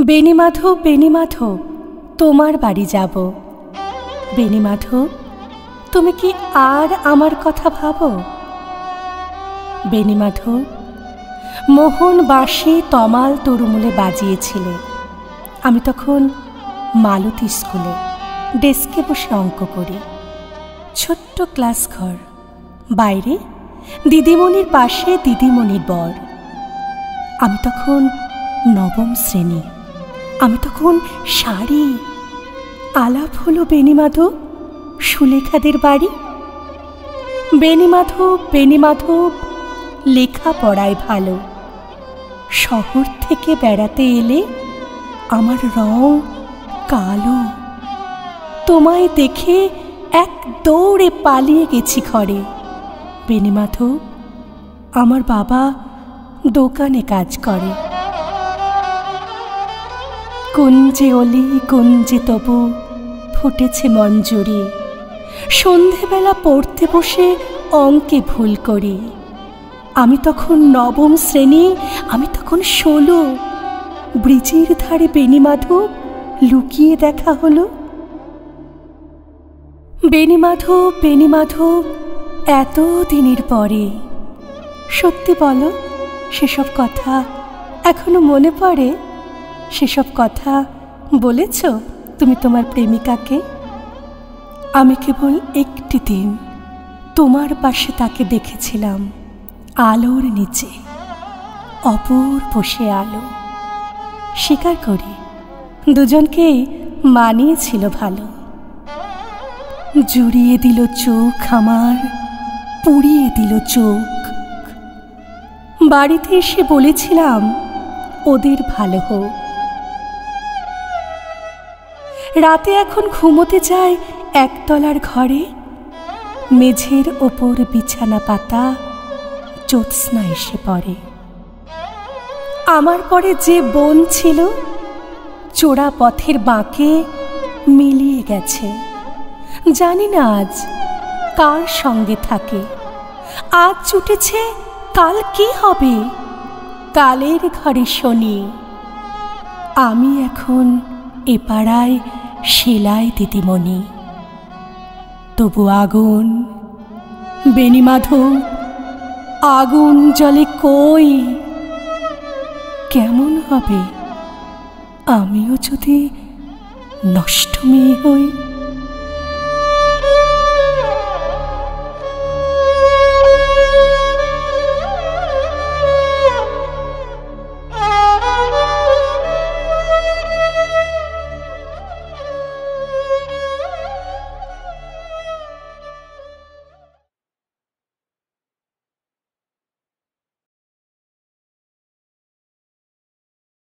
বেণীমাধব, বেণীমাধব, তোমার বাড়ি যাব। বেণীমাধব, তুমি কি আর আমার কথা ভাবো? বেণীমাধব, মোহন বাঁশি তমাল তরুমূলে বাজিয়েছিলে। আমি তখন মালতী স্কুলে ডেস্কে বসে অঙ্ক করি। ছোট্ট ক্লাস ঘর, বাইরে দিদিমণির পাশে দিদিমণির বর। আমি তখন নবম শ্রেণী, আমি তখন শাড়ি। আলাপ হলো বেণীমাধব, সুলেখাদের বাড়ি। বেণীমাধব, বেণীমাধব, লেখাপড়ায় ভালো। শহর থেকে বেড়াতে এলে আমার রং কালো। তোমায় দেখে এক দৌড়ে পালিয়ে গেছি ঘরে। বেণীমাধব, আমার বাবা দোকানে কাজ করে। কুঞ্জে অলি কুঞ্জে তবু ফুটেছে মঞ্জুরি। সন্ধেবেলা পড়তে বসে অঙ্কে ভুল করি। আমি তখন নবম শ্রেণী, আমি তখন 16। ব্রিজের ধারে বেণীমাধব লুকিয়ে দেখা হলো। বেণীমাধব, বেণীমাধব, এত দিনের পরে সত্যি বলো, সেসব কথা এখনো মনে পড়ে? সেসব কথা বলেছ তুমি তোমার প্রেমিকাকে? আমি কেবল একটি দিন তোমার পাশে তাকে দেখেছিলাম, আলোর নিচে, অপূর্ব সে আলো। স্বীকার করি, দুজনকেই মানিয়েছিল ভালো। জুড়িয়ে দিল চোখ আমার, পুড়িয়ে দিল চোখ। বাড়িতে এসে বলেছিলাম ওদের ভালো হোক। রাতে এখন ঘুমোতে যায় একতলার ঘরে। মেঝের ওপর বিছানা পাতা, জ্যোৎস্না এসে পড়ে। আমার পরে যে বোন ছিল, চোরা পথের বাঁকে মিলিয়ে গেছে। জানি না আজ কার সঙ্গে থাকে। আজ ছুটেছে, কাল কি হবে? কালের ঘরে শনি। আমি এখন এ পাড়ায় সেলাই দিদিমণি। তবু আগুন, বেণীমাধব, আগুন জলে কই? কেমন হবে আমিও যদি নষ্ট মেয়ে হই?